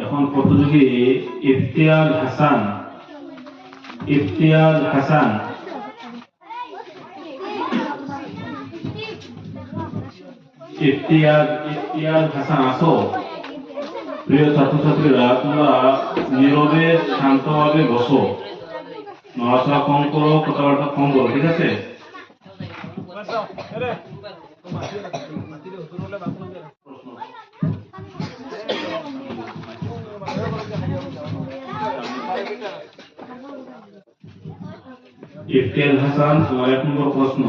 এখন প্রতিযোগী ইফতিয়াজ হাসান। ইফতিয়াজ হাসান, ইফতিয়াজ হাসান আসো। প্রিয় ছাত্রছাত্রীরা, তোমরা নীরবে শান্তভাবে বসো, নড়াচড়া কম করো, কথাবার্তা কম করো, ঠিক আছে? ইফতিয়াজ হাসান, তোমার 1 নম্বর প্রশ্ন,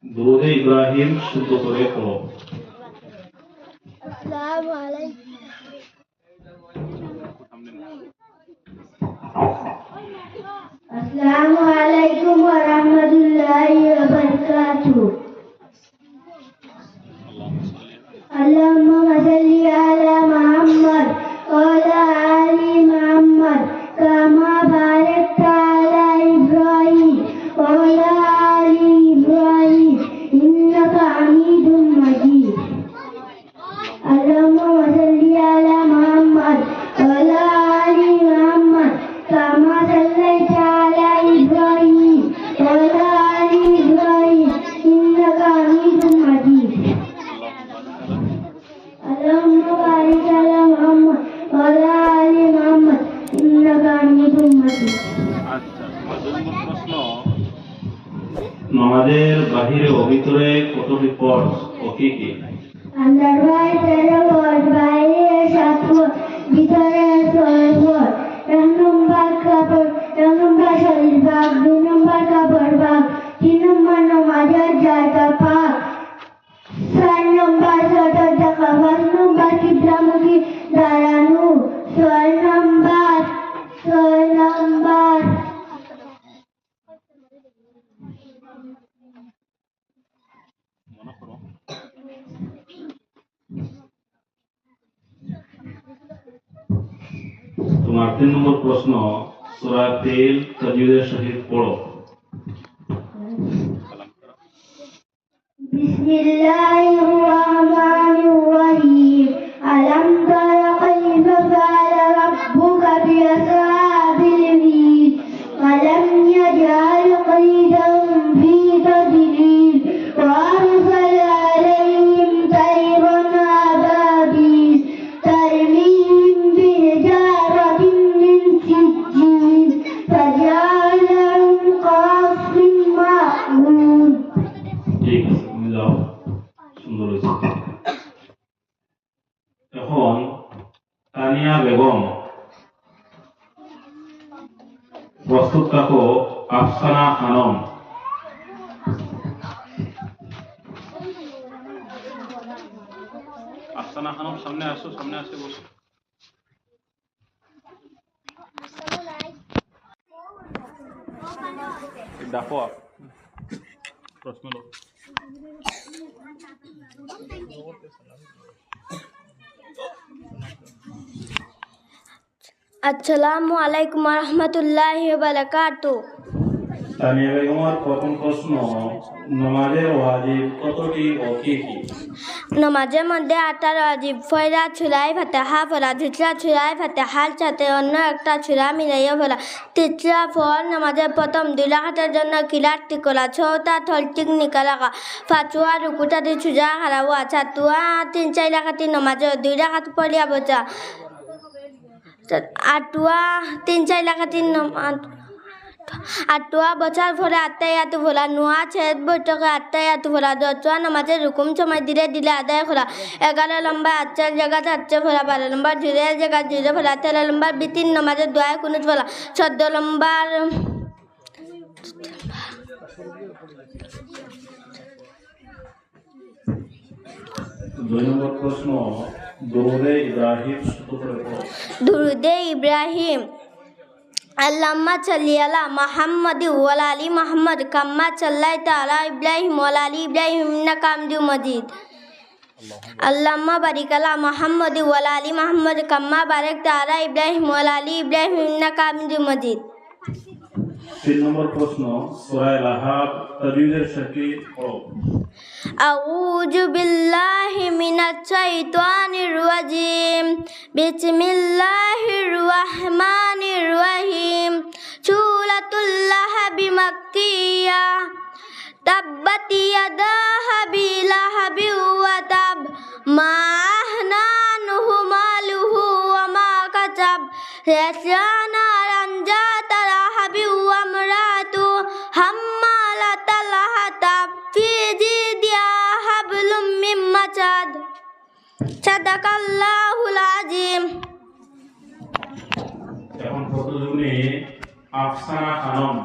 দুরূদে ইব্রাহিম শুদ্ধ করে পড়ো। আসসালামু আলাইকুম। আসসালামু আলাইকুম ওয়া রাহমাতুল্লাহি ওয়া বারাকাতুহু। আল্লাহুম্মা সাল্লি আলা মুহাম্মদ ওয়া আলা আলি মুহাম্মদ কামা বারাকতা আলা ইব্রাহিম ওয়া আলা আলি ইব্রাহিম ইন্নাকা হামিদুম মাজিদ। اللهم صل على محمد وعلى آل محمد كما صليت على إبراهيم وعلى آل إبراهيم إنك حميد مجيد. اللهم بارك على محمد وعلى آل محمد إنك حميد مجيد. নামাজের বাহিরে ও ভিতরে কতটি ফরজ ও কি কি? আল্লাহর ভয় 13 ফরজ, বাইরে 7 ফরজ, ভিতরে 6 ফরজ। 1 নম্বর কাপড়, 1 নম্বর শরীর ভাগ, 2 নম্বর কাপড় ভাগ, 3 নম্বর নামাজের জায়গা পাক, 4 নম্বর সতর টাকা, 5 নম্বর কিবলামুখী দাঁড়ানো, 6 নম্বর তোমার 3 নম্বর প্রশ্ন, সূরা তেল তাজওয়ীদের সহিত পড়ো। বিসমিল্লাহির রহমানির রহিম। আলাম তারা কাইফা ফাআলা রাব্বুকা বিআসহাবিল ফিল আলাম ইয়াজআল কাইদাহুম ফি তাদলিল ওয়া আরসালা আলাইহিম তায়রান আবাবিল তারমীহিম বিহিজারাতিন মিন সিজ্জিল ফাজআলahum কাসফিন মা'কুল। ঠিক আছে, তুমি যাও, সুন্দর হয়েছে। এখন তানিয়া বেগম, প্রস্তুত থাকো। আফসানা খানম, আফসানা খানম সামনে আসো, সামনে আসে বসো। ডাকো, প্রশ্ন লো। আসসালামু আলাইকুম ওয়া রাহমাতুল্লাহি ওয়া বারাকাতুহু। তানিয়া বেগমের প্রথম প্রশ্ন, নামাজের ওয়াজিব কতটি ও কি কি? নামাজের মধ্যে 8টা ওয়াজিব। ফয়রা সূরা ফাতিহা পড়া, দ্বিতীয় সূরা ফাতিহার সাথে অন্য একটা সূরা মিলাইয়া পড়া, তৃতীয় ফল নামাজের প্রথম 2 রাকাতের জন্য কিরাত করা, চৌথা তলটিক নিকালা, পাঁচওয়া রুকুটা দিয়ে সুজা হারাওয়া, সাতওয়া 3-4 রাকাতের নামাজে 2 রাকাত পড়িয়া বসা, 8ওয়া 3-4 রাকাতের নামাজ, 8ওয়া বছর পরে আত্মায়াতু ভোলা, 9ওয়া ছেদ বৈঠকে আত্মায়াতু ভোলা, 10ওয়া নামাজের রুকুম সময় ধীরে ধীরে আদায় করা, 11 নম্বর আচ্ছার জায়গা আচ্ছা ভোলা, 12 নম্বর জুড়ের জায়গা জুড়ে ভোলা, 13 নম্বর বিতিন নামাজের দোয়ায় কুনুত ভোলা, 14 নম্বর 2 নম্বর প্রশ্ন, দুরূদে ইব্রাহিম শুদ্ধ করে পড়ো। দুরূদে ইব্রাহিম। আল্লাহুম্মা সাল্লি আলা মুহাম্মাদ ওয়া আলা আলি মুহাম্মাদ কাম্মা সাল্লাইতা আলা ইব্রাহিম ওয়া আলা আলি ইব্রাহিম ইন্নাকা হামিদুম মাজিদ। আল্লাহুম্মা বারিক আলা মুহাম্মাদ ওয়া আলা আলি মুহাম্মাদ কাম্মা বারাকতা আলা ইব্রাহিম ওয়া আলা আলি ইব্রাহিম ইন্নাকা হামিদুম মাজিদ। তিন নম্বর প্রশ্ন সূরা লাহাব তাজউদের সাথে পড়ো। আউযু বিল্লাহি মিনাশ শাইতানির রাজিম বিসমিল্লাহির রহমানির রহিম সূরাতুল লাহাব মাক্কিয়াহ তাব্বাত ইয়াদা আবি লাহাবি ওয়া তাব মা আহনা আনহু মালুহু ওয়া মা কাসাব সায়াসলা নারান যাতা লাহাবি ওয়া ইমরাতু হাম্মালাতাল হাতাব ফি জিদিহা হাবলুম মিন মাসাদ। সাদাকাল্লাহুল আযীম। এখন প্রতিযোগিনী আফসানা খানম